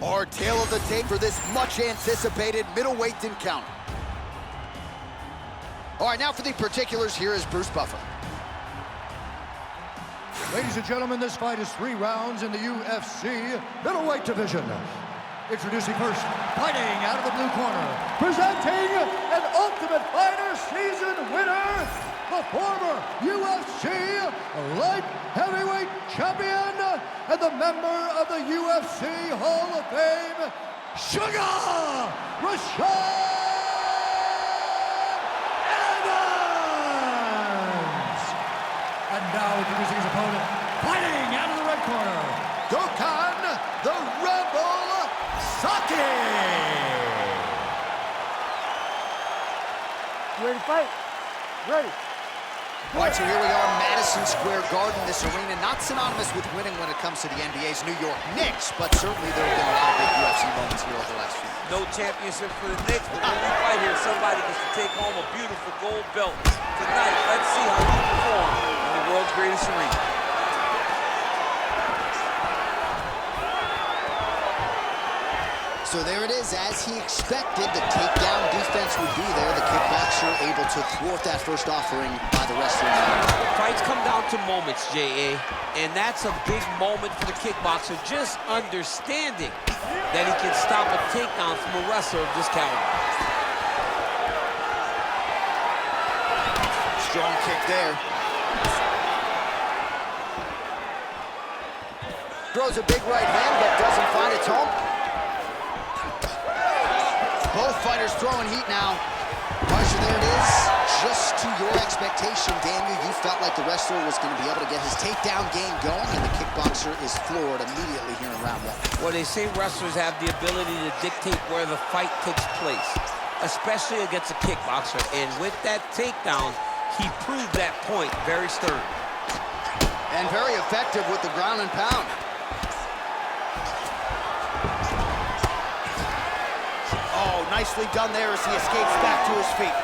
Our tail of the tape for this much-anticipated middleweight encounter. All right, now for the particulars, here is Bruce Buffer. Ladies and gentlemen, this fight is 3 rounds in the UFC middleweight division. Introducing first, fighting out of the blue corner, presenting an Ultimate Fighter season winner, the former UFC light heavyweight champion and the member of the UFC Hall of Fame, Sugar Rashad! And now introducing his opponent, fighting out of the red corner, Gokhan, the Rebel Saki! Ready to fight? Ready. All right, so here we are, Madison Square Garden. This arena not synonymous with winning when it comes to the NBA's New York Knicks, but certainly there have been a lot of big UFC moments here over the last few years. No championship for the Knicks, but when we fight here, somebody gets to take home a beautiful gold belt. Tonight, let's see how you perform in the world's greatest arena. So there it is, as he expected, the takedown defense would be there. The kickboxer able to thwart that first offering by the wrestler. Fights come down to moments, J.A., and that's a big moment for the kickboxer, just understanding that he can stop a takedown from a wrestler of this caliber. Strong kick there. Throws a big right hand, but doesn't find its home. Both fighters throwing heat now. Marsha, there it is. Just to your expectation, Daniel, you felt like the wrestler was going to be able to get his takedown game going, and the kickboxer is floored immediately here in round 1. Well, they say wrestlers have the ability to dictate where the fight takes place, especially against a kickboxer. And with that takedown, he proved that point very stern. And very effective with the ground and pound. Oh, nicely done there as he escapes back to his feet.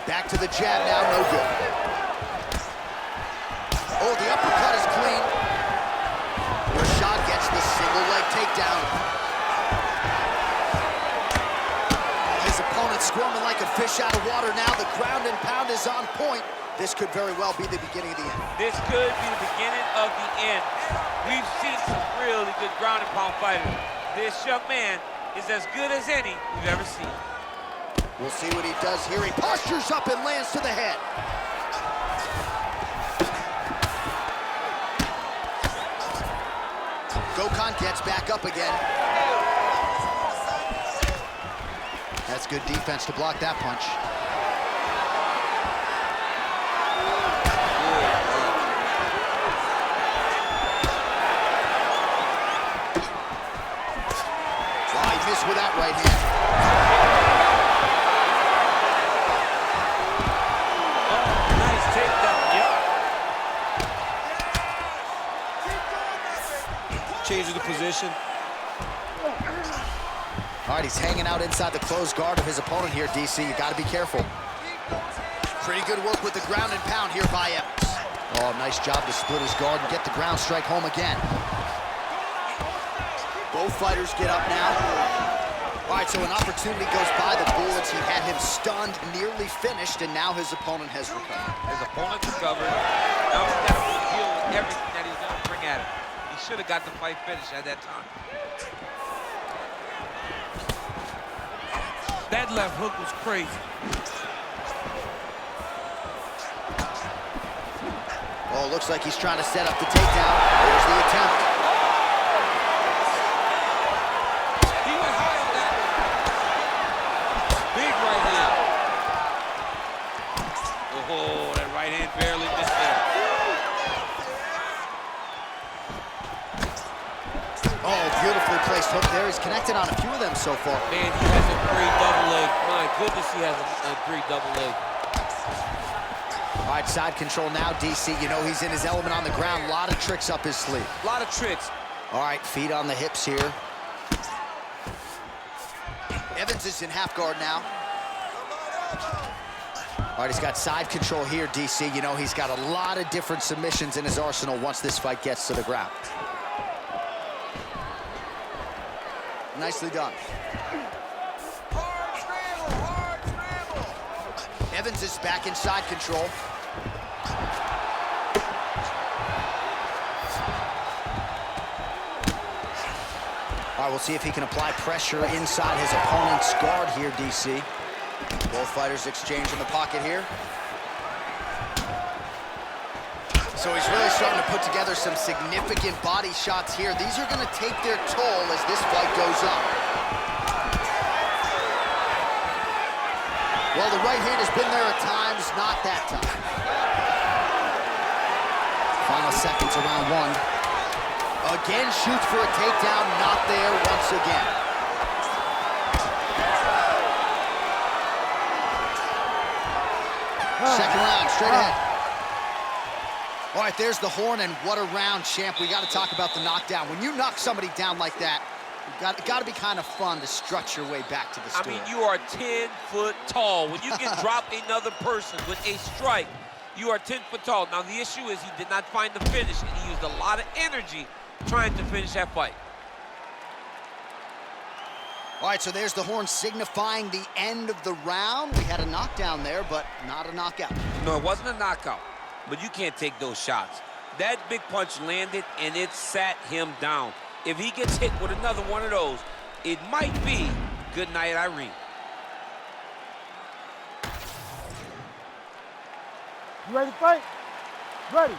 Back to the jab now, no good. Oh, the uppercut is clean. Rashad gets the single leg takedown. His opponent squirming like a fish out of water now. The ground and pound is on point. This could very well be the beginning of the end. This could be the beginning of the end. We've seen some really good ground and pound fighters. This young man is as good as any we've ever seen. We'll see what he does here. He postures up and lands to the head. Gokhan gets back up again. That's good defense to block that punch. With that right hand. Oh, nice takedown, yep. Changes the position. All right, he's hanging out inside the closed guard of his opponent here, DC. You got to be careful. Pretty good work with the ground and pound here by Evans. Oh, nice job to split his guard and get the ground strike home again. Both fighters get up now. All right, so an opportunity goes by the Bullets. He had him stunned, nearly finished, and now his opponent has recovered. His opponent recovered. Now he's got to deal with everything that he's going to bring at him. He should have got the fight finished at that time. That left hook was crazy. Oh, looks like he's trying to set up the takedown. There's the attempt. Oh, that right hand barely missed there. Oh, beautifully placed hook there. He's connected on a few of them so far. Man, he has a great double leg. My goodness, he has a great double leg. All right, side control now, DC. You know he's in his element on the ground. A lot of tricks up his sleeve. A lot of tricks. All right, feet on the hips here. Evans is in half guard now. All right, he's got side control here, DC. You know, he's got a lot of different submissions in his arsenal once this fight gets to the ground. Nicely done. Hard scramble, hard scramble. Evans is back in side control. All right, we'll see if he can apply pressure inside his opponent's guard here, DC. Both fighters exchange in the pocket here. So he's really starting to put together some significant body shots here. These are going to take their toll as this fight goes on. Well, the right hand has been there at times, not that time. Final seconds of round one. Again, shoots for a takedown, not there once again. Second round, straight ahead. All right, there's the horn, and what a round, champ. We got to talk about the knockdown. When you knock somebody down like that, it got to be kind of fun to strut your way back to the store. I mean, you are 10 foot tall. When you can drop another person with a strike, you are 10 foot tall. Now, the issue is he did not find the finish, and he used a lot of energy trying to finish that fight. All right, so there's the horn signifying the end of the round. We had a knockdown there, but not a knockout. No, it wasn't a knockout, but you can't take those shots. That big punch landed, and it sat him down. If he gets hit with another one of those, it might be good night, Irene. You ready to fight? Ready.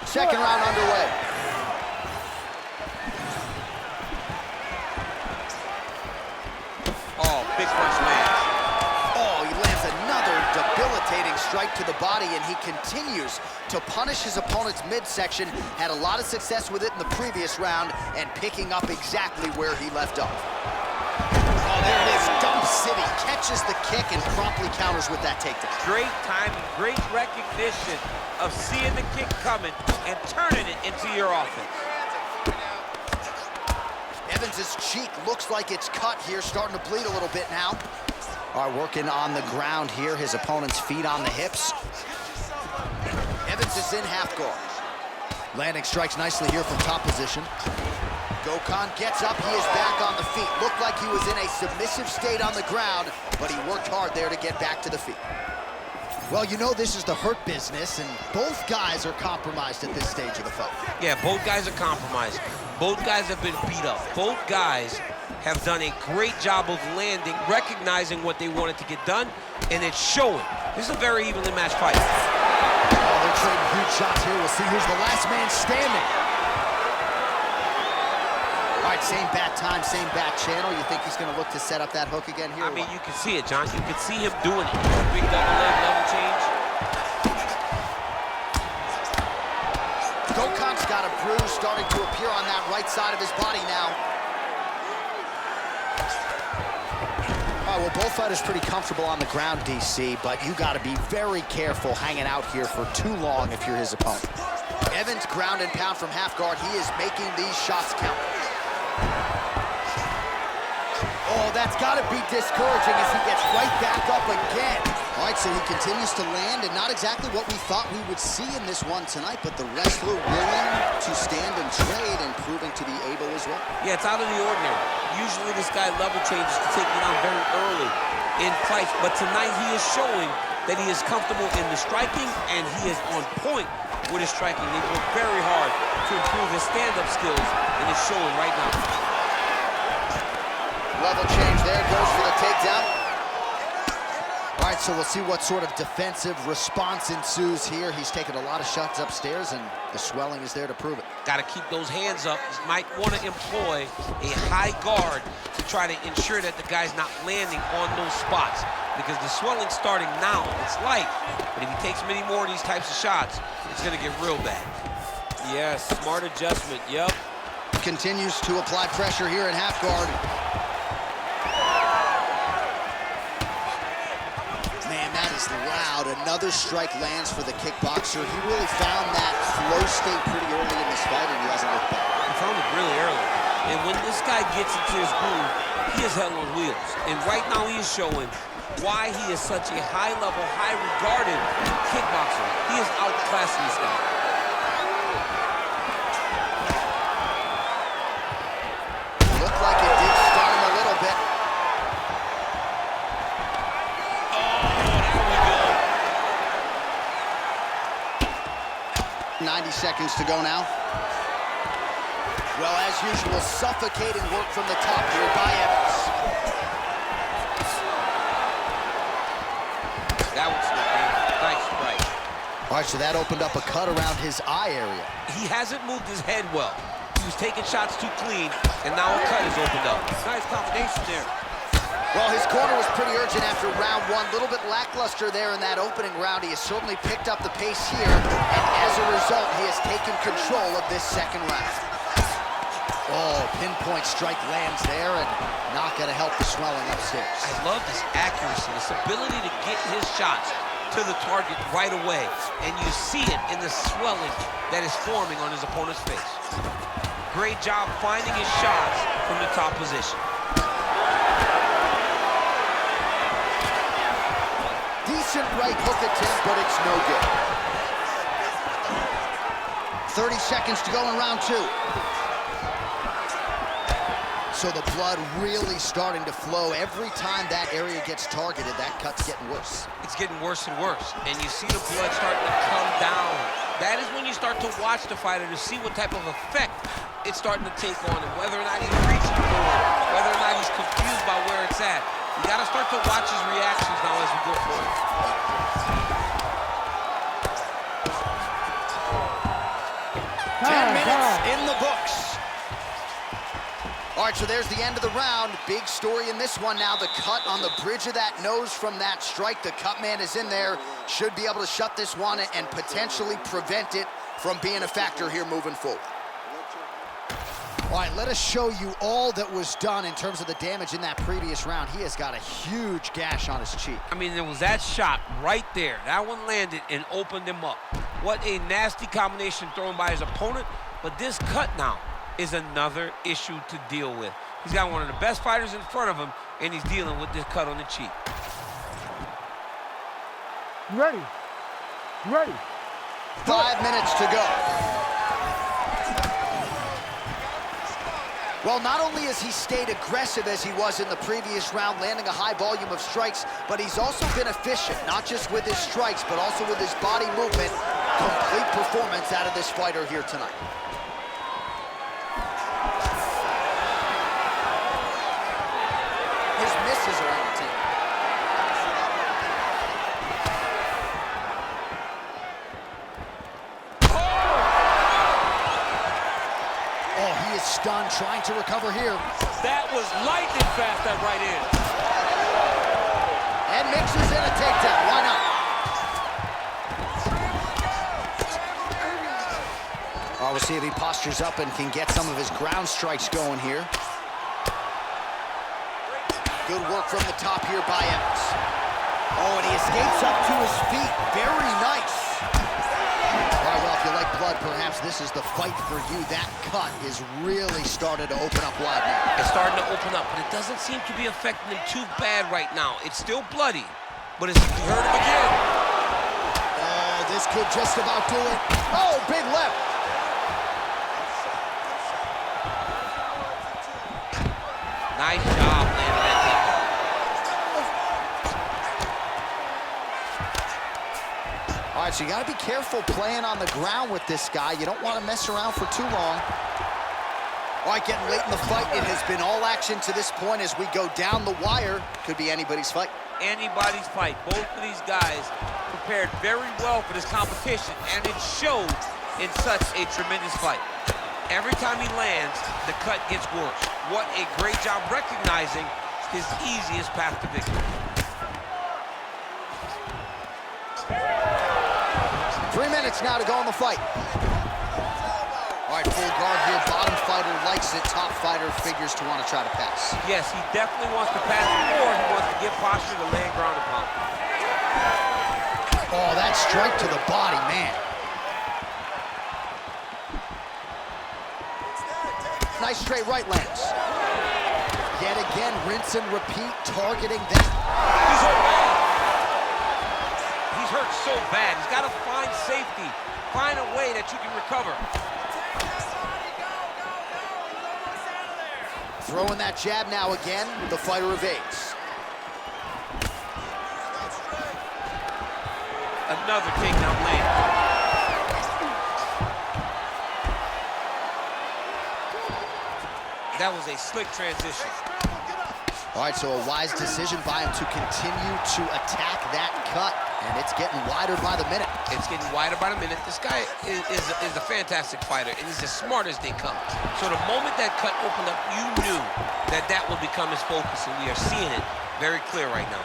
Second round underway. Oh, big punch lands. Oh, he lands another debilitating strike to the body, and he continues to punish his opponent's midsection. Had a lot of success with it in the previous round and picking up exactly where he left off. Oh, there it is. Dump City catches the kick and promptly counters with that takedown. Great timing, great recognition of seeing the kick coming and turning it into your offense. Evans' cheek looks like it's cut here, starting to bleed a little bit now. All right, working on the ground here, his opponent's feet on the hips. Evans is in half guard. Landing strikes nicely here from top position. Gokhan gets up, he is back on the feet. Looked like he was in a submissive state on the ground, but he worked hard there to get back to the feet. Well, you know this is the hurt business, and both guys are compromised at this stage of the fight. Yeah, both guys are compromised. Both guys have been beat up. Both guys have done a great job of landing, recognizing what they wanted to get done, and it's showing. This is a very evenly matched fight. Oh, they're trading huge shots here. We'll see who's the last man standing. All right, same bat time, same bat channel. You think he's going to look to set up that hook again here? I mean, you can see it, John. You can see him doing it. Big double leg level change. Gokhan's got a bruise starting to appear on that right side of his body now. All right, well, both fighters pretty comfortable on the ground, DC, but you got to be very careful hanging out here for too long if you're his opponent. Evans ground and pound from half guard. He is making these shots count. Oh, that's got to be discouraging as he gets right back up again. All right, so he continues to land, and not exactly what we thought we would see in this one tonight, but the wrestler willing to stand and trade and proving to be able as well. Yeah, it's out of the ordinary. Usually this guy level changes to take it down very early in fights, but tonight he is showing that he is comfortable in the striking, and he is on point with his striking. They work very hard to improve his stand-up skills, and it's showing right now. Level change there, goes for the takedown. All right, so we'll see what sort of defensive response ensues here. He's taken a lot of shots upstairs, and the swelling is there to prove it. Got to keep those hands up. He might want to employ a high guard to try to ensure that the guy's not landing on those spots, because the swelling's starting now. It's light, but if he takes many more of these types of shots, it's going to get real bad. Yes, smart adjustment, yep. Continues to apply pressure here in half guard. Man, that is loud. Another strike lands for the kickboxer. He really found that flow state pretty early in this fight, and he hasn't looked back. He found it really early. And when this guy gets into his groove, he is hell on wheels. And right now he is showing why he is such a high-level, high-regarded kickboxer. He is outclassing this guy. Looked like it did seconds to go now. Well, as usual, suffocating work from the top here by Evans. That was a nice strike. All right, so that opened up a cut around his eye area. He hasn't moved his head well. He was taking shots too clean, and now a cut is opened up. Nice combination there. Well, his corner was pretty urgent after round one. A little bit lackluster there in that opening round. He has certainly picked up the pace here, and as a result, he has taken control of this second round. Oh, pinpoint strike lands there, and not going to help the swelling upstairs. I love this accuracy, this ability to get his shots to the target right away, and you see it in the swelling that is forming on his opponent's face. Great job finding his shots from the top position. Decent right hook attempt, but it's no good. 30 seconds to go in round two. So the blood really starting to flow. Every time that area gets targeted, that cut's getting worse. It's getting worse and worse, and you see the blood starting to come down. That is when you start to watch the fighter to see what type of effect it's starting to take on him, whether or not he's reaching for it, whether or not he's confused by where it's at. You got to start to watch his reactions now as we go forward. In the books. All right, so there's the end of the round. Big story in this one now. The cut on the bridge of that nose from that strike. The cut man is in there. Should be able to shut this one and potentially prevent it from being a factor here moving forward. All right, let us show you all that was done in terms of the damage in that previous round. He has got a huge gash on his cheek. I mean, there was that shot right there. That one landed and opened him up. What a nasty combination thrown by his opponent. But this cut now is another issue to deal with. He's got one of the best fighters in front of him, and he's dealing with this cut on the cheek. You ready? You ready? 5 minutes to go. Well, not only has he stayed aggressive as he was in the previous round, landing a high volume of strikes, but he's also been efficient, not just with his strikes, but also with his body movement. Complete performance out of this fighter here tonight. His misses are entertaining. Oh, he is stunned, trying to recover here. That was lightning fast, that right in. And mixes in a takedown. Why not? Oh, we'll see if he postures up and can get some of his ground strikes going here. Good work from the top here by Evans. Oh, and he escapes up to his feet. Very nice. All right, well, if you like blood, perhaps this is the fight for you. That cut is really started to open up wide now. It's starting to open up, but it doesn't seem to be affecting him too bad right now. It's still bloody, but it's hurt him again. Oh, this could just about do it. Oh, big left. Nice job landing that takedown. All right, so you got to be careful playing on the ground with this guy. You don't want to mess around for too long. All right, getting late in the fight. It has been all action to this point as we go down the wire. Could be anybody's fight. Anybody's fight. Both of these guys prepared very well for this competition, and it showed in such a tremendous fight. Every time he lands, the cut gets worse. What a great job recognizing his easiest path to victory. 3 minutes now to go in the fight. All right, full guard here. Bottom fighter likes it. Top fighter figures to want to try to pass. Yes, he definitely wants to pass, or he wants to get posture to land ground and pound. Oh, that strike to the body, man. Nice straight right lands. Yet again, rinse and repeat, targeting that. He's hurt bad. He's hurt so bad. He's got to find safety, find a way that you can recover. Throwing that jab now again, the fighter evades. Another takedown land. That was a slick transition. All right, so a wise decision by him to continue to attack that cut, and it's getting wider by the minute. It's getting wider by the minute. This guy is a fantastic fighter, and he's as smart as they come. So the moment that cut opened up, you knew that that would become his focus, and we are seeing it very clear right now.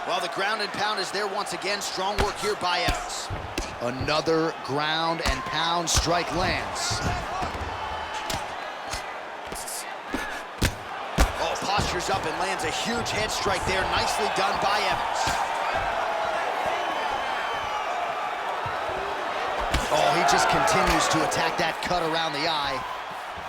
Well, the ground and pound is there once again. Strong work here by Evans. Another ground and pound strike lands. Oh, postures up and lands a huge head strike there. Nicely done by Evans. Oh, he just continues to attack that cut around the eye.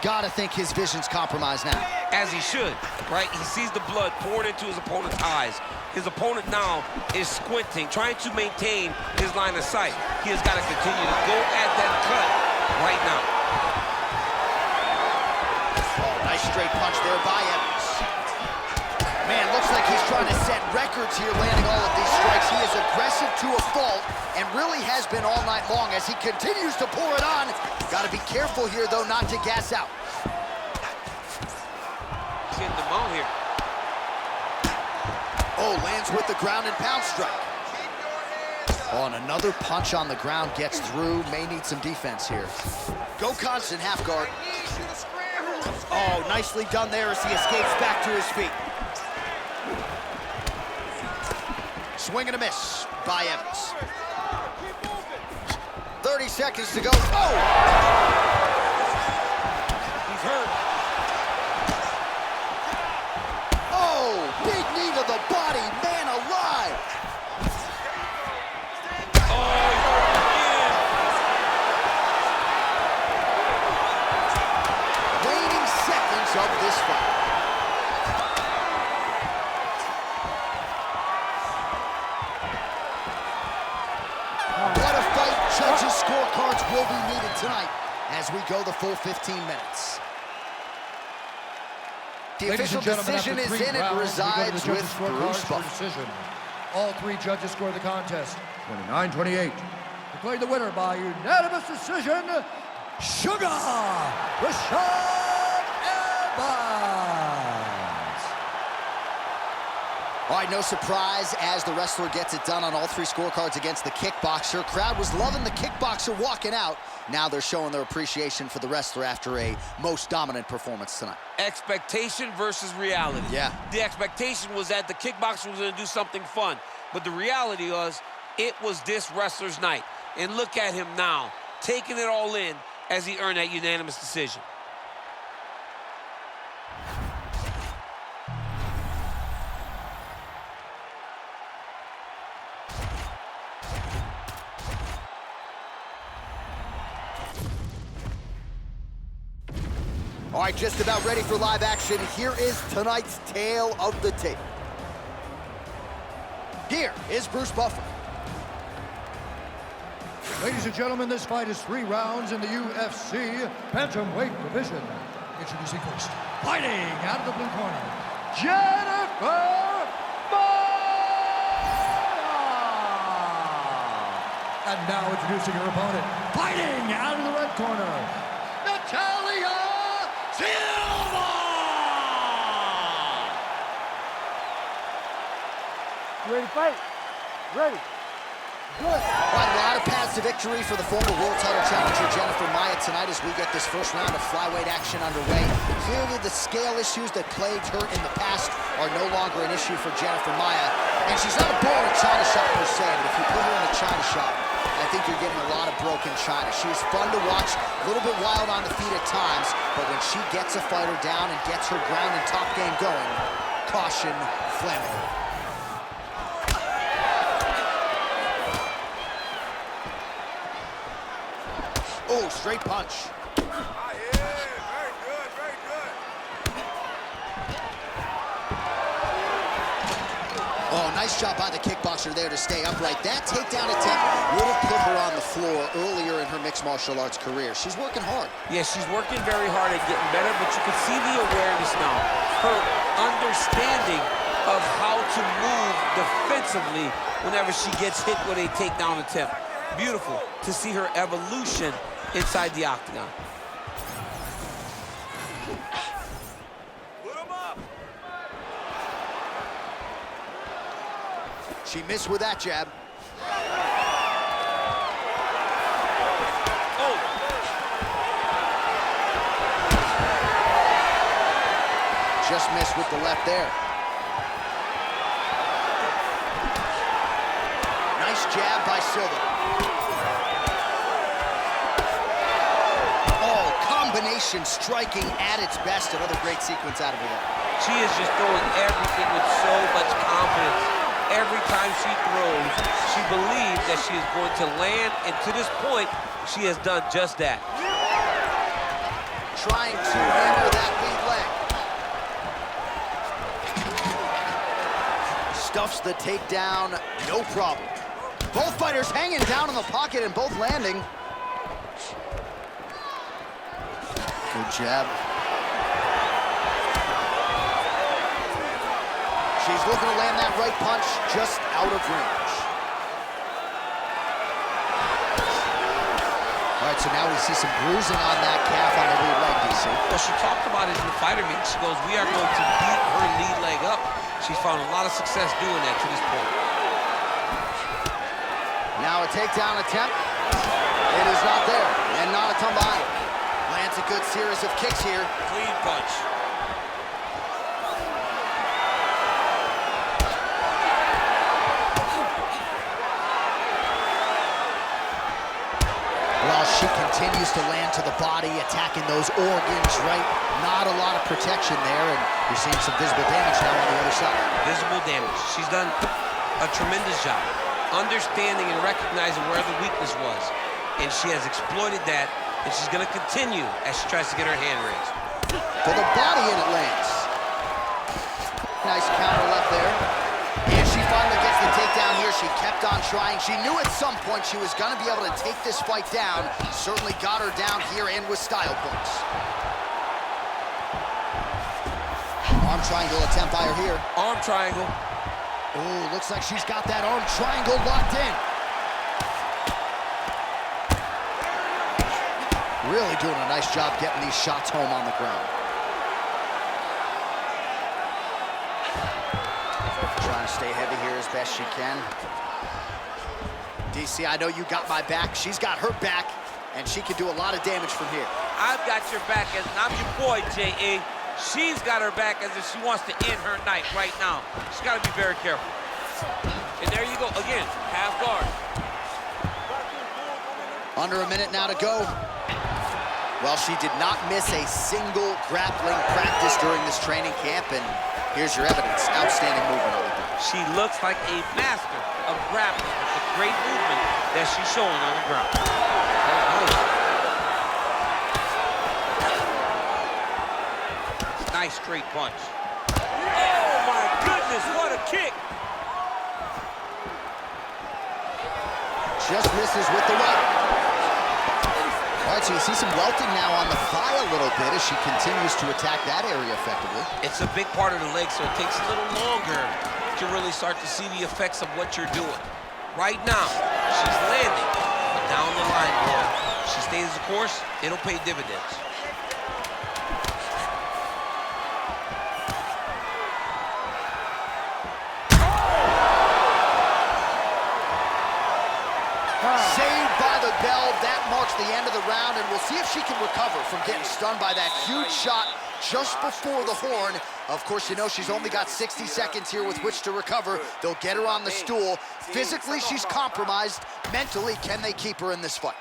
Gotta think his vision's compromised now. As he should, right? He sees the blood pouring into his opponent's eyes. His opponent now is squinting, trying to maintain his line of sight. He has got to continue to go at that cut right now. Oh, nice straight punch there by Evans. Man, looks like he's trying to set records here, landing all of these strikes. He is aggressive to a fault and really has been all night long as he continues to pour it on. Got to be careful here, though, not to gas out. He's getting the mount here. Oh, lands with the ground and pound strike. Oh, and another punch on the ground gets through. May need some defense here. Gokhan's in half guard. Oh, nicely done there as he escapes back to his feet. Swing and a miss by Evans. 30 seconds to go. Oh! He's hurt. Oh, big knee to the body, man alive. Oh, he's hurt again. Waning seconds of this fight. What a fight. Judges' scorecards will be needed tonight as we go the full 15 minutes. The official decision is in. It resides with Bruce Buff. All three judges score the contest 29-28. Declared the winner by unanimous decision, Sugar Rashad Evans. All right, no surprise as the wrestler gets it done on all three scorecards against the kickboxer. Crowd was loving the kickboxer walking out. Now they're showing their appreciation for the wrestler after a most dominant performance tonight. Expectation versus reality. Yeah. The expectation was that the kickboxer was going to do something fun, but the reality was it was this wrestler's night. And look at him now, taking it all in as he earned that unanimous decision. All right, just about ready for live action. Here is tonight's tale of the tape. Here is Bruce Buffer. Ladies and gentlemen, this fight is 3 rounds in the UFC bantamweight division. Introducing first, fighting out of the blue corner, Jennifer Maia. And now introducing her opponent, fighting out of the red corner, Natalia. Ready to fight? Ready. Good. All right, a lot of paths to victory for the former world title challenger Jennifer Maia tonight as we get this first round of flyweight action underway. Clearly the scale issues that plagued her in the past are no longer an issue for Jennifer Maia. And she's not a born in China shop per se, but if you put her in a China shop, I think you're getting a lot of broken China. She's fun to watch, a little bit wild on the feet at times, but when she gets a fighter down and gets her ground and top game going, caution, flammable. Oh, straight punch. Ah, yeah, very good, very good. Oh, nice job by the kickboxer there to stay upright. That takedown attempt would have put her on the floor earlier in her mixed martial arts career. She's working hard. Yeah, she's working very hard at getting better, but you can see the awareness now. Her understanding of how to move defensively whenever she gets hit with a takedown attempt. Beautiful to see her evolution inside the octagon. She missed with that jab. Oh. Just missed with the left there. Nice jab by Silva. Oh, combination striking at its best. Another great sequence out of her there. She is just throwing everything with so much confidence. Every time she throws, she believes that she is going to land, and to this point, she has done just that. Trying to hammer that lead leg. Stuffs the takedown, no problem. Both fighters hanging down in the pocket and both landing. Good jab. She's looking to land that right punch just out of range. All right, so now we see some bruising on that calf on the lead leg, DC. Well, she talked about it in the fighter meeting. She goes, we are going to beat her lead leg up. She's found a lot of success doing that to this point. Now a takedown attempt. It is not there, and not a ton behind. Lands a good series of kicks here. Clean punch. Well, she continues to land to the body, attacking those organs, right? Not a lot of protection there, and you're seeing some visible damage now on the other side. Visible damage. She's done a tremendous job understanding and recognizing where the weakness was, and she has exploited that, and she's going to continue as she tries to get her hand raised. To the body, and it lands. Nice counter left there. And she finally gets the takedown here. She kept on trying. She knew at some point she was going to be able to take this fight down. Certainly got her down here and with style points. Arm triangle attempt by her here. Arm triangle. Oh, looks like she's got that arm triangle locked in. Really doing a nice job getting these shots home on the ground. Trying to stay heavy here as best she can. DC, I know you got my back. She's got her back, and she can do a lot of damage from here. I've got your back, and I'm your boy, J.A. She's got her back as if she wants to end her night right now. She's got to be very careful. And there you go, again, half guard. Under a minute now to go. Well, she did not miss a single grappling practice during this training camp, and here's your evidence. Outstanding movement over there. She looks like a master of grappling with the great movement that she's showing on the ground. Nice straight punch. Oh my goodness, what a kick! Just misses with the right. All right, so you see some welting now on the thigh a little bit as she continues to attack that area effectively. It's a big part of the leg, so it takes a little longer to really start to see the effects of what you're doing. Right now, she's landing, but down the line, boy, she stays the course, it'll pay dividends. Saved by the bell. That marks the end of the round, and we'll see if she can recover from getting stunned by that huge shot just before the horn. Of course, you know she's only got 60 seconds here with which to recover. They'll get her on the stool. Physically, she's compromised. Mentally, can they keep her in this fight?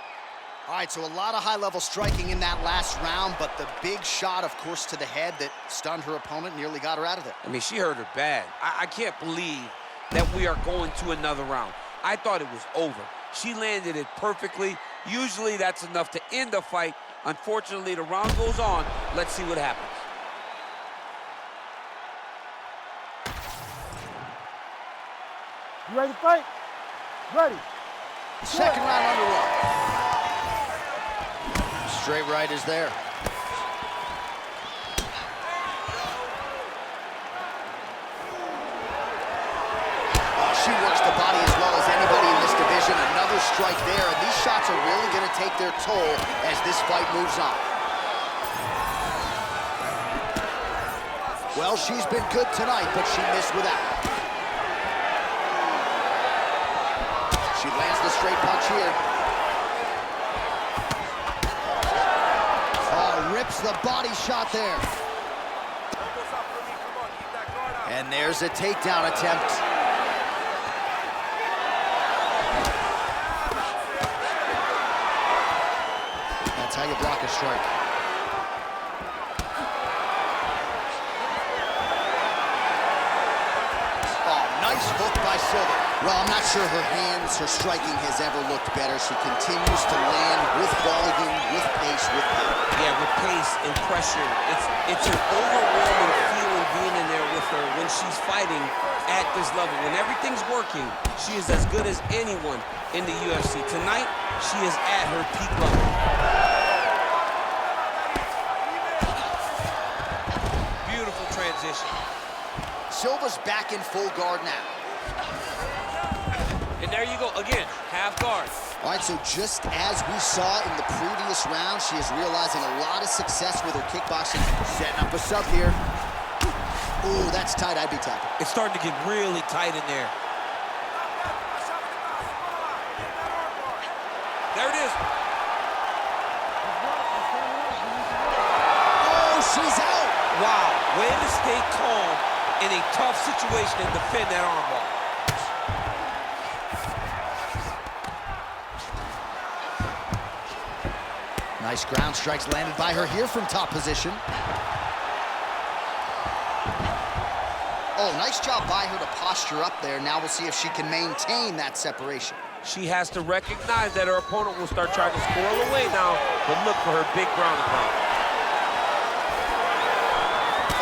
All right, so a lot of high-level striking in that last round, but the big shot, of course, to the head that stunned her opponent, nearly got her out of there. I mean, she hurt her bad. I can't believe that we are going to another round. I thought it was over. She landed it perfectly. Usually that's enough to end the fight. Unfortunately, the round goes on. Let's see what happens. You ready to fight? Ready. Second round underway. Straight right is there. She works the body as well as anybody in this division. Another strike there, and these shots are really going to take their toll as this fight moves on. Well, she's been good tonight, but she missed with that. She lands the straight punch here. Oh, rips the body shot there. And there's a takedown attempt. That's how you block a strike. Oh, nice hook by Silva. Well, I'm not sure her hands, her striking has ever looked better. She continues to land with volume, with pace, with power. Yeah, with pace and pressure. It's an overwhelming feeling being in there with her when she's fighting at this level. When everything's working, she is as good as anyone in the UFC. Tonight, she is at her peak level. Beautiful transition. Silva's back in full guard now. And there you go, again, half guard. All right, so just as we saw in the previous round, she is realizing a lot of success with her kickboxing. Setting up a sub here. Ooh, that's tight, I'd be tapping. It's starting to get really tight in there. There it is. Oh, she's out. Wow, way to stay calm in a tough situation and defend that armbar. Nice ground strikes landed by her here from top position. Oh, nice job by her to posture up there. Now we'll see if she can maintain that separation. She has to recognize that her opponent will start trying to squirrel away now, but look for her big ground and pound.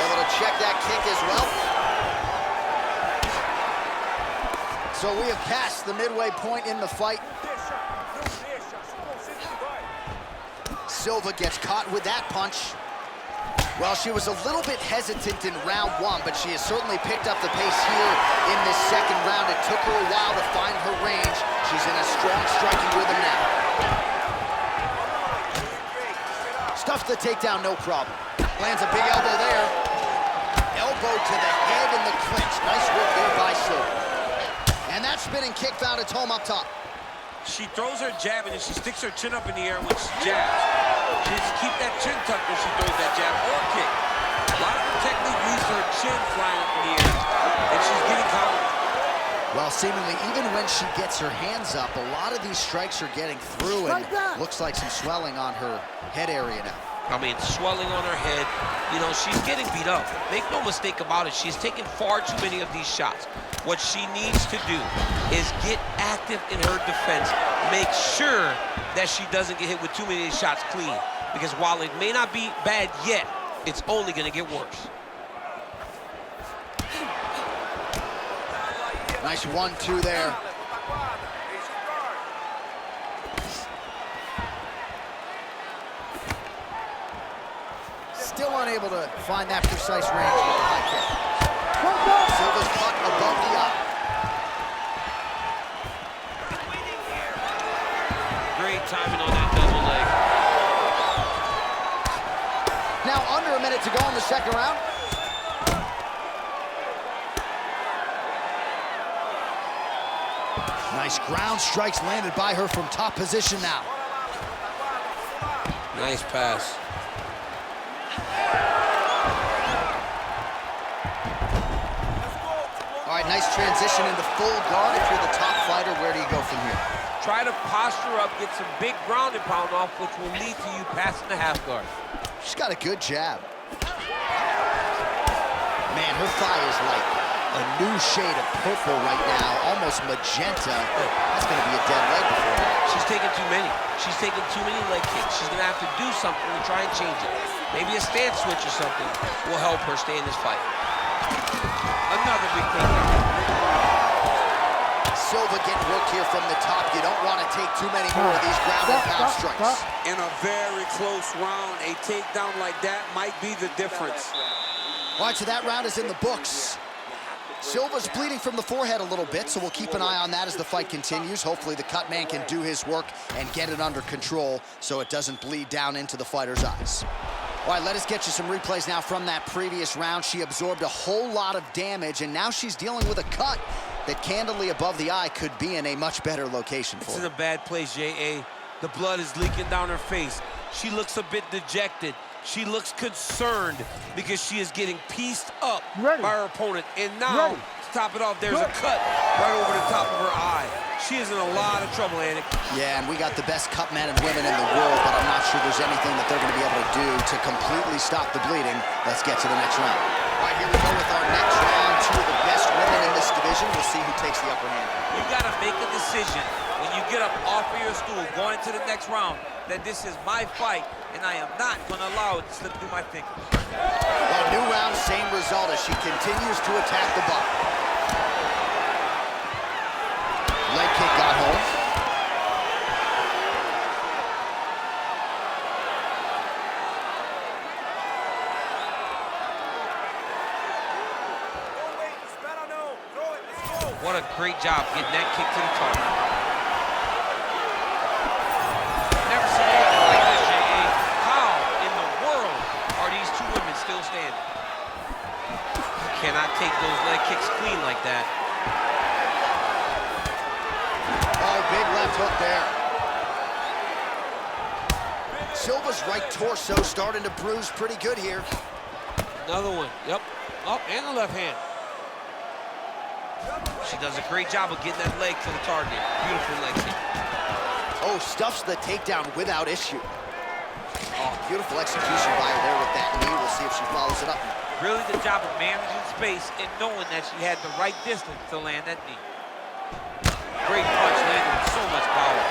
Able to check that kick as well. So we have passed the midway point in the fight. Silva gets caught with that punch. Well, she was a little bit hesitant in round one, but she has certainly picked up the pace here in this second round. It took her a while to find her range. She's in a strong striking rhythm now. Stuffs the takedown, no problem. Lands a big elbow there. Elbow to the head in the clinch. Nice work there by Silva. And that spinning kick found its home up top. She throws her jab and then she sticks her chin up in the air when she jabs. She needs to keep that chin tucked when she throws that jab or kick. A lot of her technique leaves her chin flying up in the air, and she's getting confident. Well, seemingly, even when she gets her hands up, a lot of these strikes are getting through, and looks like some swelling on her head area now. I mean, swelling on her head. You know, she's getting beat up. Make no mistake about it. She's taken far too many of these shots. What she needs to do is get active in her defense. Make sure that she doesn't get hit with too many of these shots clean. Because while it may not be bad yet, it's only going to get worse. Nice 1-2 there. Still unable to find that precise range with the high kick. Silva's cut above the eye. Great timing on that double leg. Now under a minute to go in the second round. Nice ground strikes landed by her from top position now. Nice pass. All right, nice transition into full guard. If you're the top fighter, where do you go from here? Try to posture up, get some big ground and pound off, which will lead to you passing the half guard. She's got a good jab. Man, her thigh is like a new shade of purple right now, almost magenta. That's going to be a dead leg before that. She's taking too many. She's taking too many leg kicks. She's going to have to do something to try and change it. Maybe a stance switch or something will help her stay in this fight. Another big takedown. Silva getting work here from the top. You don't want to take too many more of these ground and pound strikes. In a very close round, a takedown like that might be the difference. All right, so that round is in the books. Silva's bleeding from the forehead a little bit, so we'll keep an eye on that as the fight continues. Hopefully the cut man can do his work and get it under control so it doesn't bleed down into the fighter's eyes. All right, let us get you some replays now from that previous round. She absorbed a whole lot of damage, and now she's dealing with a cut. that candidly above the eye could be in a much better location for It's in her. a bad place, J.A. The blood is leaking down her face. She looks a bit dejected. She looks concerned because she is getting pieced up by her opponent. And now, to top it off, there's a cut right over the top of her eye. She is in a lot of trouble, Andy. Yeah, and we got the best cut men and women in the world, but I'm not sure there's anything that they're going to be able to do to completely stop the bleeding. Let's get to the next round. All right, here we go with our next round. Two of the best women in this division. We'll see who takes the upper hand. You got to make a decision when you get up off of your stool going into the next round that this is my fight, and I am not going to allow it to slip through my fingers. Well, new round, same result as she continues to attack the bottom. Leg kick got home. What a great job getting that kick to the target. Never seen anything like this, J.A. How in the world are these two women still standing? Cannot take those leg kicks clean like that. Oh, big left hook there. Silva's right torso starting to bruise pretty good here. Another one. Yep. Up and the left hand. She does a great job of getting that leg to the target. Beautiful leg kick. Oh, stuffs the takedown without issue. Oh, beautiful execution by her there with that knee. We'll see if she follows it up. Really good job of managing space and knowing that she had the right distance to land that knee. Great punch landing with so much power.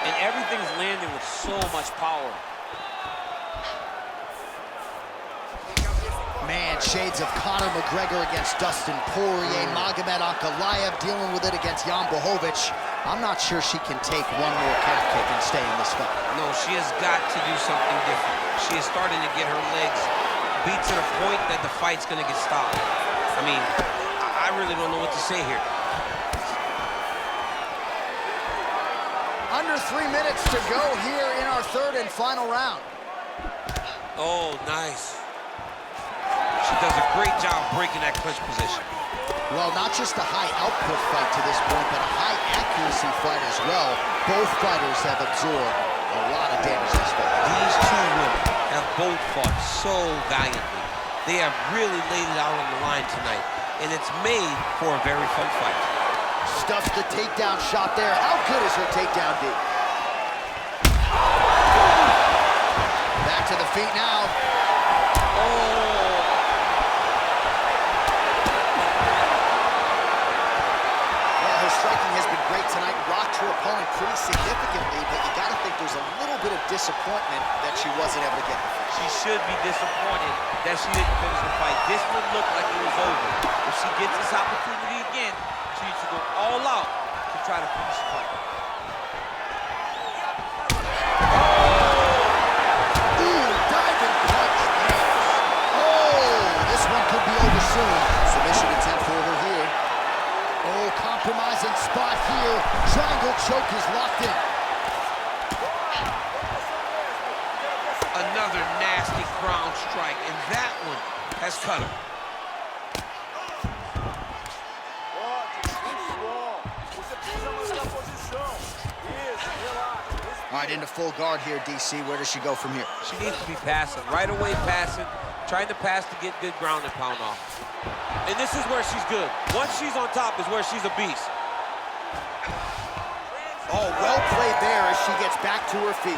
And everything's landing with so much power. Man, shades of Conor McGregor against Dustin Poirier. Magomed Ankalaev dealing with it against Jan Blachowicz. I'm not sure she can take one more calf kick and stay in this fight. No, she has got to do something different. She is starting to get her legs beat to the point that the fight's going to get stopped. I mean, I really don't know what to say here. Under 3 minutes to go here in our third and final round. Oh, nice. She does a great job breaking that clinch position. Well, not just a high output fight to this point, but a high accuracy fight as well. Both fighters have absorbed a lot of damage this fight. These two women have both fought so valiantly. They have really laid it out on the line tonight, and it's made for a very fun fight. Stuffs the takedown shot there. How good is her takedown, D? Back to the feet now. Oh! Striking has been great tonight, rocked her opponent pretty significantly, but you gotta think there's a little bit of disappointment that she wasn't able to get the finish. She should be disappointed that she didn't finish the fight. This one looked like it was over. If she gets this opportunity again, she needs to go all out to try to finish the fight. Ooh, diving punch, man. Oh, this one could be over soon. Submission attempt for her here. Oh, compromising spot here. Triangle choke is locked in. Another nasty ground strike, and that one has cut him. All right, into full guard here, DC. Where does she go from here? She needs to be passing. Right away passing. Trying to pass to get good ground and pound off. And this is where she's good. Once she's on top is where she's a beast. Oh, well played there as she gets back to her feet.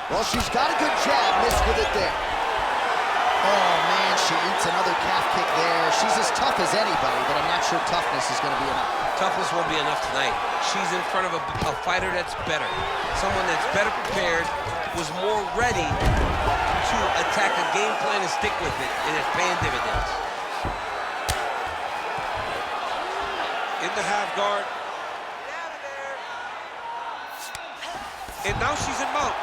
Well, she's got a good jab, missed with it there. Oh, man, she eats another calf kick there. She's as tough as anybody, but I'm not sure toughness is going to be enough. Toughness won't be enough tonight. She's in front of a fighter that's better. Someone that's better prepared, was more ready to attack a game plan and stick with it, and it's paying dividends. In the half guard. And now she's in mount.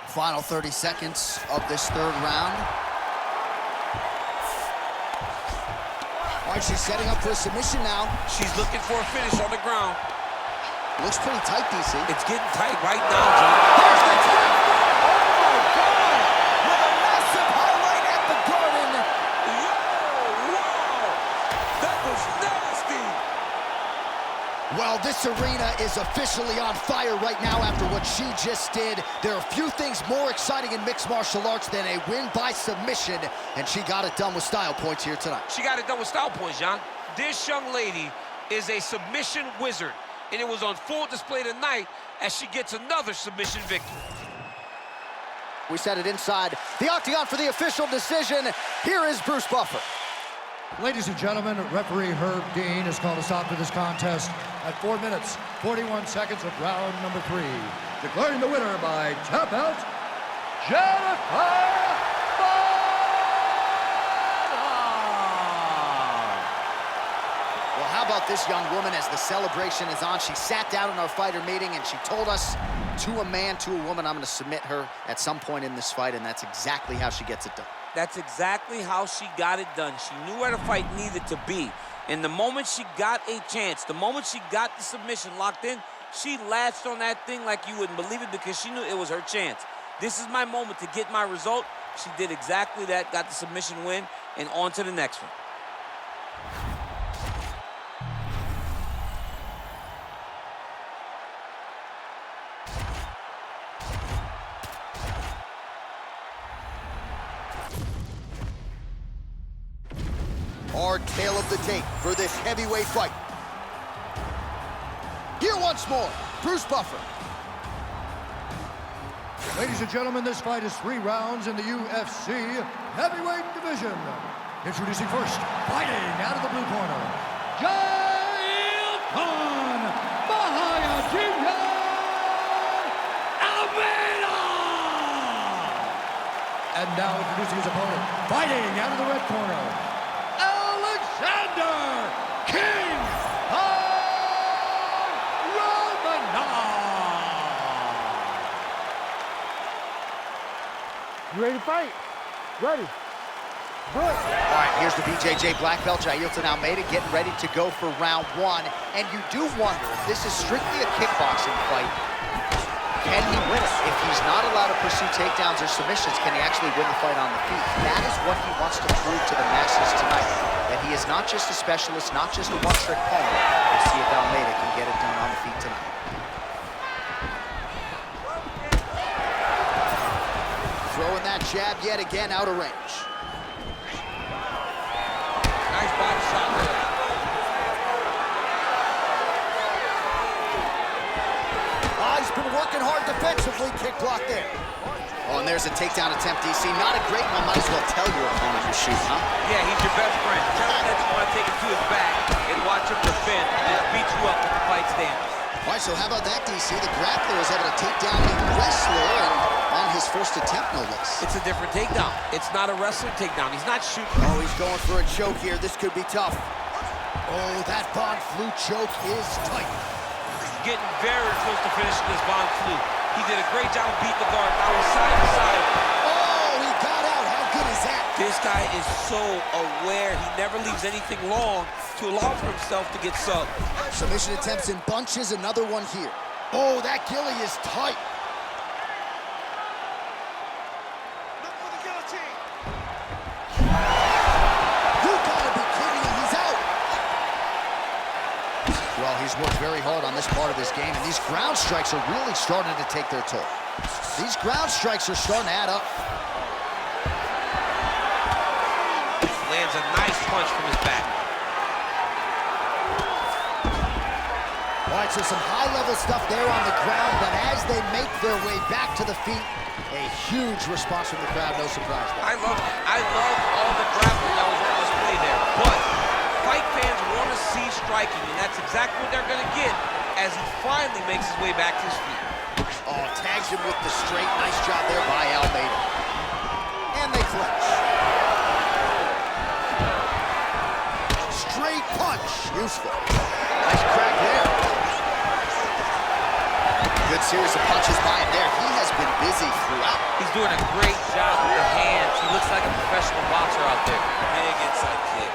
Final 30 seconds of this third round. All right, she's setting up for a submission now. She's looking for a finish on the ground. Looks pretty tight, DC. It's getting tight right now, John. There's the tap! Oh, my God! was nasty. Well, this arena is officially on fire right now after what she just did. There are few things more exciting in mixed martial arts than a win by submission, and she got it done with style points here tonight. She got it done with style points, John. This young lady is a submission wizard, and it was on full display tonight as she gets another submission victory. We set it inside the octagon for the official decision. Here is Bruce Buffer. Ladies and gentlemen, referee Herb Dean has called a stop to this contest at 4 minutes, 41 seconds of round number 3. Declaring the winner by tap out, Jennifer. Well, how about this young woman as the celebration is on? She sat down in our fighter meeting and she told us, to a man, to a woman, I'm going to submit her at some point in this fight, and that's exactly how she gets it done. That's exactly how she got it done. She knew where the fight needed to be. And the moment she got a chance, the moment she got the submission locked in, she latched on that thing like you wouldn't believe it because she knew it was her chance. This is my moment to get my result. She did exactly that, got the submission win, and on to the next one. Our tale of the tape for this heavyweight fight. Here once more, Bruce Buffer. Ladies and gentlemen, this fight is 3 rounds in the UFC heavyweight division. Introducing first, fighting out of the blue corner, Jalton Malhadinho. And now introducing his opponent, fighting out of the red corner, King Romanov. You ready to fight? Ready. Good. All right, here's the BJJ black belt, Jalton Almeida, getting ready to go for round 1. And you do wonder if this is strictly a kickboxing fight. Can he win it? If he's not allowed to pursue takedowns or submissions, can he actually win the fight on the feet? That is what he wants to prove to the masses tonight. That he is not just a specialist, not just a one-trick pony. We'll see if Almeida can get it done on the feet tonight. Throwing that jab yet again out of range. Nice body shot there. He's been working hard defensively, kick block there. Oh, and there's a takedown attempt, DC. Not a great one, might as well tell your opponent you're shooting, huh? Yeah, he's your best friend. Tell him that you want to take him to his back and watch him defend and just beat you up when the fight stands. All right, so how about that, DC? The grappler is able to take down a wrestler and on his first attempt, no less. It's a different takedown. It's not a wrestler takedown. He's not shooting. Oh, he's going for a choke here. This could be tough. Oh, that Von Flue choke is tight. Getting very close to finishing this Von Flue. He did a great job of beating the guard. Now he's side to side. Oh, he got out. How good is that? This guy is so aware. He never leaves anything long to allow for himself to get subbed. Submission attempts in bunches. Another one here. Oh, that ghillie is tight. Look for the guillotine. You gotta be kidding me. He's out. Well, he's worked very hard on this part of his game, and these ground strikes are really starting to take their toll. These ground strikes are starting to add up. Lands a nice punch from his back. All right, so some high-level stuff there on the ground, but as they make their way back to the feet, a huge response from the crowd, no surprise there. I love all the grappling that was on display there, but fight fans want to see striking, and that's exactly what they're going to get as he finally makes his way back to his feet. Oh, tags him with the straight. Nice job there by Almeida. And they clinch. Straight punch. Useful. Nice crack there. Good series of punches by him there. He has been busy throughout. He's doing a great job with the hands. He looks like a professional boxer out there. Big inside kick.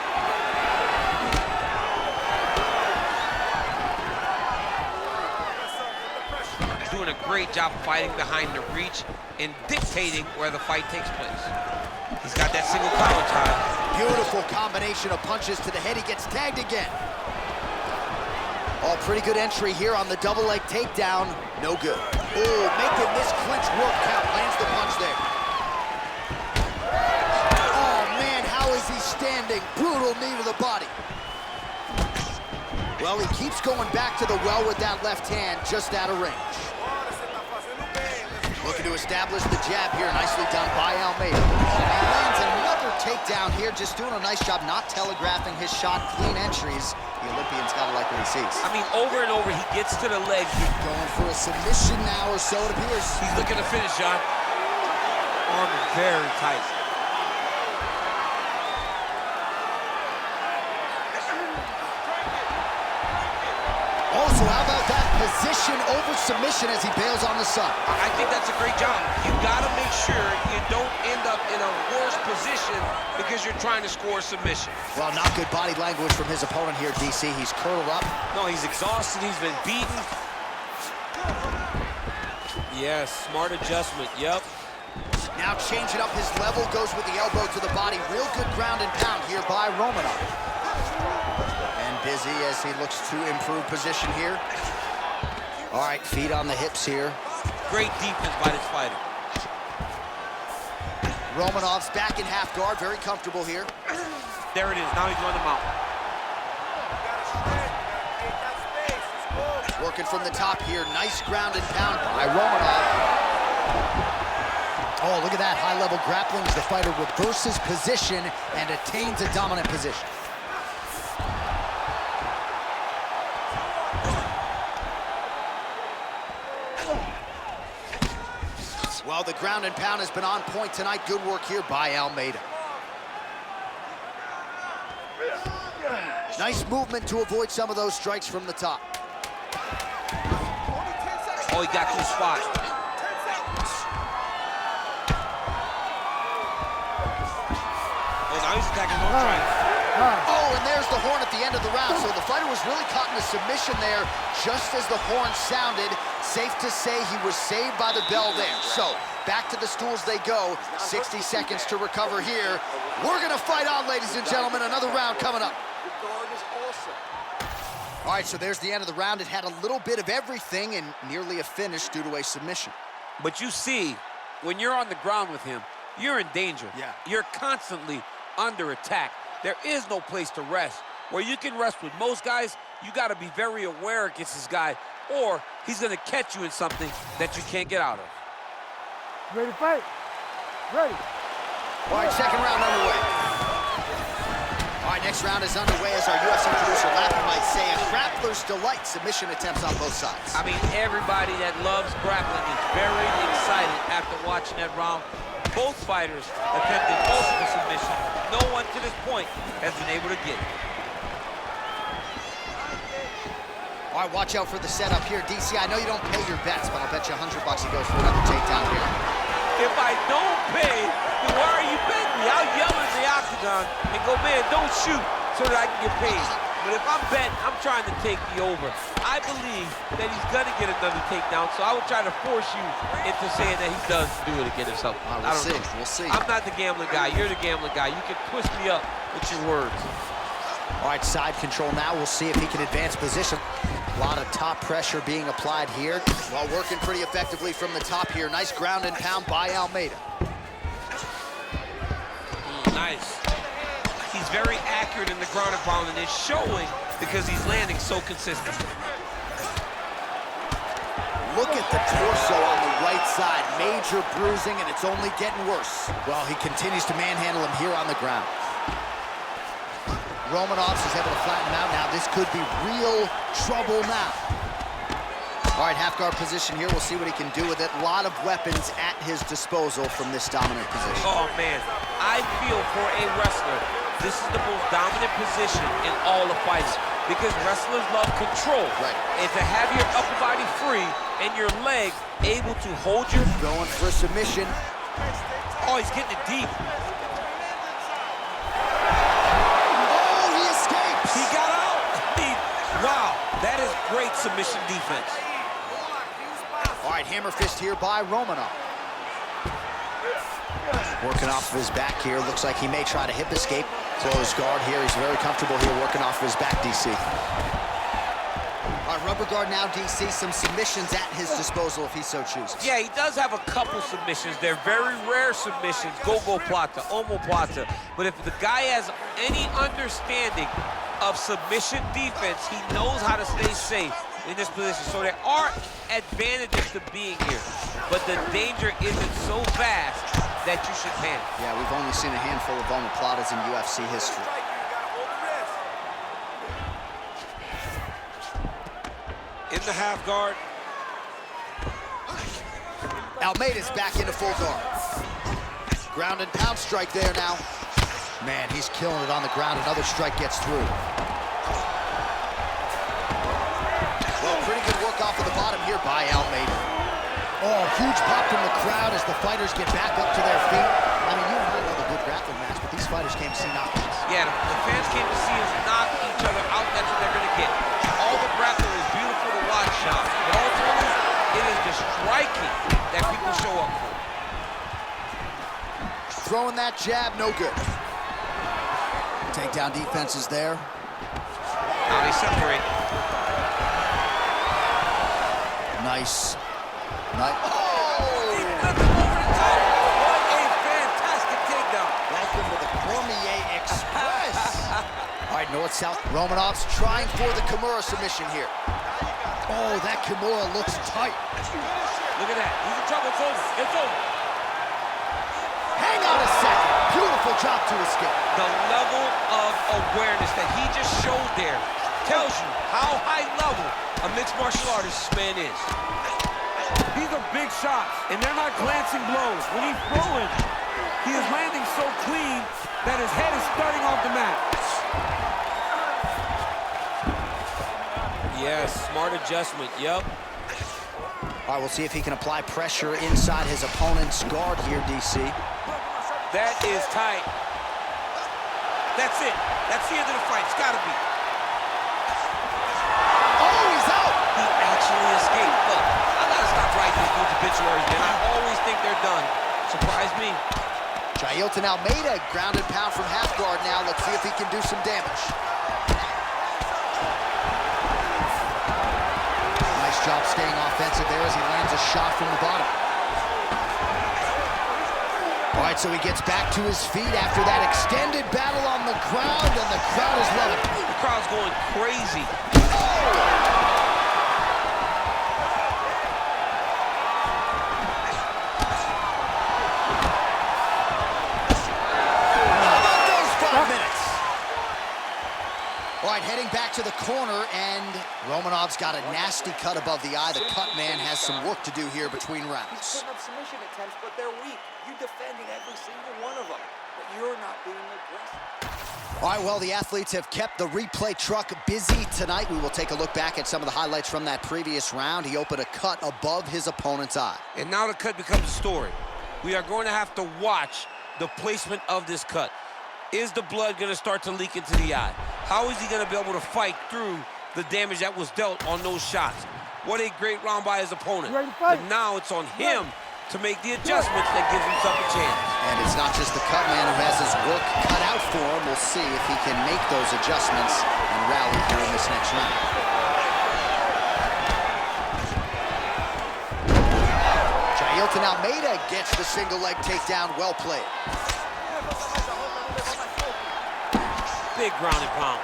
He's doing a great job fighting behind the reach and dictating where the fight takes place. He's got that single collar tie. Beautiful combination of punches to the head. He gets tagged again. Oh, pretty good entry here on the double leg takedown. No good. Oh, making this clinch work count. Lands the punch there. Oh, man, how is he standing? Brutal knee to the body. Well, he keeps going back to the well with that left hand, just out of range. Looking to establish the jab here. Nicely done by Almeida. And he lands another takedown here, just doing a nice job not telegraphing his shot. Clean entries. The Olympian's got to like what he sees. I mean, over and over, he gets to the leg. Going for a submission now, or so it appears. He's looking to finish, John. Arm very tight. Also, how about that position over submission as he bails on the side? I think that's a great job. You got to make sure you don't end up in a worse position because you're trying to score a submission. Well, not good body language from his opponent here, DC. He's curled up. No, he's exhausted. He's been beaten. Yes, smart adjustment. Yep. Now changing up his level, goes with the elbow to the body. Real good ground and pound here by Romanov. And busy as he looks to improve position here. All right, feet on the hips here. Great defense by this fighter. Romanov's back in half guard, very comfortable here. There it is, now he's running him out. Working from the top here, nice ground and pound by Romanov. Oh, look at that, high-level grappling as the fighter reverses position and attains a dominant position. Well, the ground and pound has been on point tonight. Good work here by Almeida. Nice movement to avoid some of those strikes from the top. Oh, he got two spots. Oh, now he's attacking no strikes. Oh, and there's the horn at the end of the round. So the fighter was really caught in a submission there just as the horn sounded. Safe to say he was saved by the bell there. So back to the stools they go. 60 seconds to recover here. We're going to fight on, ladies and gentlemen. Another round coming up. All right, so there's the end of the round. It had a little bit of everything and nearly a finish due to a submission. But you see, when you're on the ground with him, you're in danger. Yeah. You're constantly under attack. There is no place to rest. Where you can rest with most guys, you got to be very aware against this guy, or he's going to catch you in something that you can't get out of. Ready to fight? Ready. All right, second round underway. All right, next round is underway as our UFC producer Lappin might say, a grappler's delight. Submission attempts on both sides. I mean, everybody that loves grappling is very excited after watching that round. Both fighters attempted multiple submissions. No one to this point has been able to get it. All right, watch out for the setup here. DC, I know you don't pay your bets, but I'll bet you $100 he goes for another takedown here. If I don't pay, then why are you betting me? I'll yell in the octagon and go, man, don't shoot so that I can get paid. But if I'm betting, I'm trying to take the over. I believe that he's going to get another takedown, so I would try to force you into saying that he does do it again himself. We'll I don't see. know. We'll see. I'm not the gambling guy. You're the gambling guy. You can twist me up with your words. All right, side control now. We'll see if he can advance position. A lot of top pressure being applied here. Well, working pretty effectively from the top here. Nice ground and pound by Almeida. Nice. He's very accurate in the ground and pound, and it's showing because he's landing so consistent. Look at the torso on the right side. Major bruising, and it's only getting worse. Well, he continues to manhandle him here on the ground. Romanov is able to flatten him out now. This could be real trouble now. All right, half guard position here. We'll see what he can do with it. A lot of weapons at his disposal from this dominant position. Oh, man. I feel for a wrestler, this is the most dominant position in all of fighting because wrestlers love control. Right. And to have your upper body free and your leg able to hold your... Going for a submission. Oh, he's getting it deep. Oh, he escapes! He got out. Wow, that is great submission defense. All right, hammer fist here by Romanov. Working off of his back here. Looks like he may try to hip escape. Closed guard here. He's very comfortable here working off of his back, DC. All right, rubber guard now, DC. Some submissions at his disposal if he so chooses. Yeah, he does have a couple submissions. They're very rare submissions, go-go plata, omoplata. But if the guy has any understanding of submission defense, he knows how to stay safe in this position. So there are advantages to being here, but the danger isn't so vast that you should panic. Yeah, we've only seen a handful of omoplatas in UFC history. In the half guard. Almeida's back into full guard. Ground and pound strike there now. Man, he's killing it on the ground. Another strike gets through. Well, pretty good work off of the bottom here by Almeida. Oh, huge pop from the crowd as the fighters get back up to their feet. I mean, you and I love a good grappling match, but these fighters came to see knockouts. Yeah, the fans came to see us knock each other out. That's what they're going to get. All the grappling is beautiful to watch, Sean. But ultimately, it is the striking that people show up for. Throwing that jab, no good. Takedown defense is there. Now they separate. Nice. Nice. Oh! What a fantastic takedown. Welcome to the Cormier Express. All right, north-south. Romanov's trying for the Kimura submission here. Oh, that Kimura looks tight. Look at that. He's in trouble. It's over. It's over. Hang on a second. Beautiful job to escape. The level of awareness that he just showed there tells you how high level a mixed martial artist this man is. These are big shots, and they're not glancing blows. When he's throwing, he is landing so clean that his head is starting off the mat. Yes, smart adjustment. Yep. All right, we'll see if he can apply pressure inside his opponent's guard here, DC. That is tight. That's it. That's the end of the fight. It's got to be. Oh, he's out! He actually escaped. Look, I got to stop writing these dudes obituaries, man. I always think they're done. Surprise me. Jalton Almeida, ground and pound from half guard now. Let's see if he can do some damage. Nice job staying offensive there as he lands a shot from the bottom. All right, so he gets back to his feet after that extended battle on the ground, and the crowd is loving it. The crowd's going crazy. All right, heading back to the corner, and Romanov's got a nasty cut above the eye. The cut man has some work to do here between rounds. He's putting up submission attempts, but they're weak. You defended every single one of them, but you're not being aggressive. All right, well, the athletes have kept the replay truck busy tonight. We will take a look back at some of the highlights from that previous round. He opened a cut above his opponent's eye. And now the cut becomes a story. We are going to have to watch the placement of this cut. Is the blood going to start to leak into the eye? How is he going to be able to fight through the damage that was dealt on those shots? What a great round by his opponent. But now it's on him to make the adjustments that gives himself a chance. And it's not just the cut man who has his work cut out for him. We'll see if he can make those adjustments and rally here in this next round. Jalton Almeida gets the single leg takedown. Well played. Big ground and pound.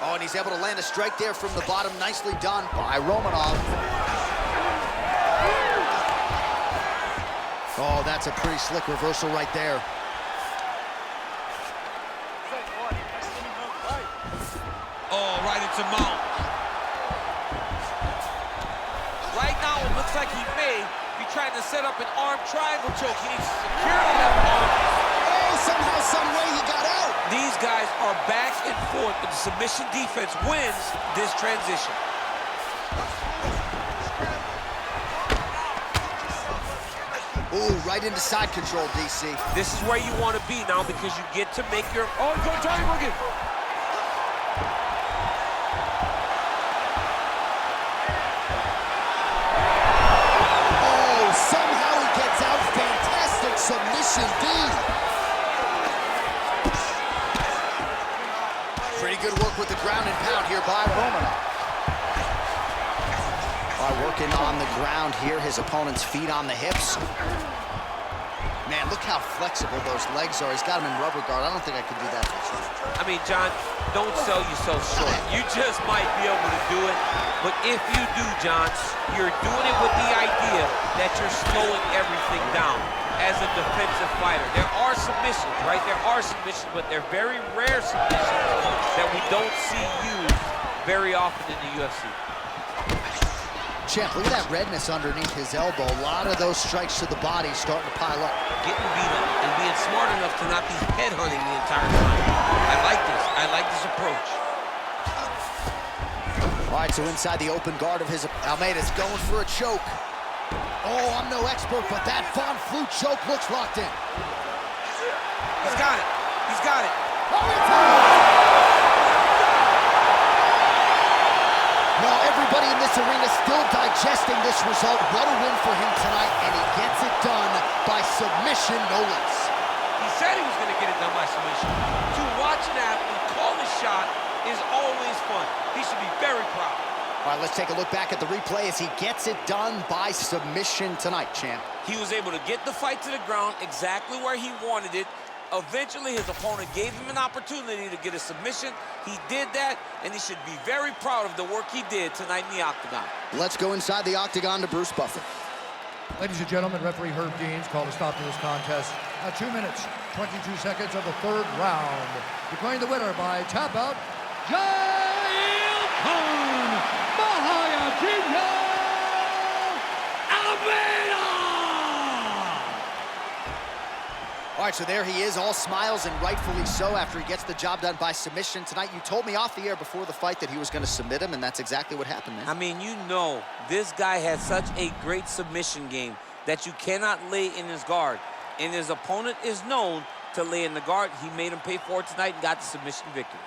Oh, and he's able to land a strike there from the bottom. Nicely done by Romanov. Oh, that's a pretty slick reversal right there. Oh, right into mount. Right now, it looks like he may be trying to set up an arm triangle choke. He needs to secure the left arm. Somehow, some way he got out. These guys are back and forth, but the submission defense wins this transition. Ooh, right into side control, DC. This is where you want to be now because you get to make your... Oh, go triangle again. Oh, Pretty good work with the ground and pound here by Romanov. Working on the ground here, his opponent's feet on the hips. Man, look how flexible those legs are. He's got him in rubber guard. I don't think I could do that. I mean, John, don't sell yourself short. You just might be able to do it, but if you do, John, you're doing it with the idea that you're slowing everything down as a defensive fighter. There are submissions, right? There are submissions, but they're very rare submissions that we don't see used very often in the UFC. Champ, look at that redness underneath his elbow. A lot of those strikes to the body starting to pile up. Getting beat up and being smart enough to not be headhunting the entire time. I like this. I like this approach. All right, so inside the open guard of his... Almeida's going for a choke. Oh, I'm no expert, but that Von Flue choke looks locked in. He's got it. He's got it. Oh, it's out! Well, everybody in this arena still digesting this result. What a win for him tonight, and he gets it done by submission, no less. He said he was going to get it done by submission. To watch an athlete call a shot is always fun. He should be very proud. All right, let's take a look back at the replay as he gets it done by submission tonight, champ. He was able to get the fight to the ground exactly where he wanted it. Eventually, his opponent gave him an opportunity to get a submission. He did that, and he should be very proud of the work he did tonight in the octagon. Let's go inside the octagon to Bruce Buffer. Ladies and gentlemen, referee Herb Deans called a stop to this contest at 2 minutes, 22 seconds of the third round. Declaring the winner by tap out, Jalton Malhadinho. All right, so there he is, all smiles, and rightfully so after he gets the job done by submission tonight. You told me off the air before the fight that he was going to submit him, and that's exactly what happened, man. I mean, you know, this guy has such a great submission game that you cannot lay in his guard. And his opponent is known to lay in the guard. He made him pay for it tonight and got the submission victory.